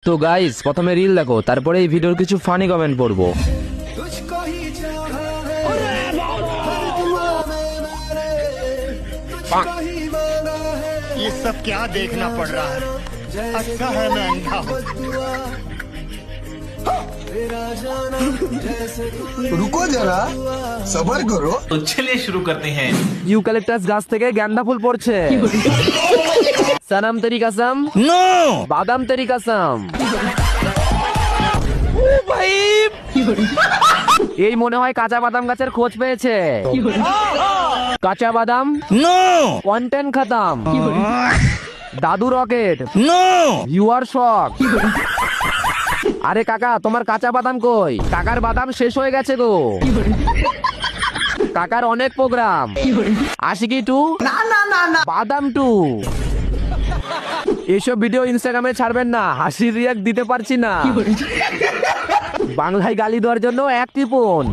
তো গাইস প্রথমে রিল দেখো, তারপরে এই ভিডিওর কিছু ফানি কমেন্ট পড়বো। ये सब क्या देखना पड़ रहा है? अच्छा है मैं अंधा हूँ। रुको जरा सबर करो। तो चलिए शुरू करते हैं। ইউক্যালিপটাস গাছ থেকে গাঁদা ফুল পড়ছে। সানাম তেরি কাসাম, नो বাদাম তেরি কাসাম। এই মনে হয় কাঁচা বাদাম গাছের খোঁজ পেয়েছে। কাঁচা বাদাম, नो কন্টেন্ট খতম। দাদু রকেট, নো ইউ আর শক। আরে কাকা, তোমার কাঁচা বাদাম কই? কাকার বাদাম শেষ হয়ে গেছে গো। কাকার অনেক প্রোগ্রাম। আশিকি টু, বাদাম টু। এইসব ভিডিও ইনস্টাগ্রামে ছাড়বেন না, হাসির রিয়াক্ট দিতে পারছি না। বাংলায় গালি দেওয়ার জন্য এক টিপুন।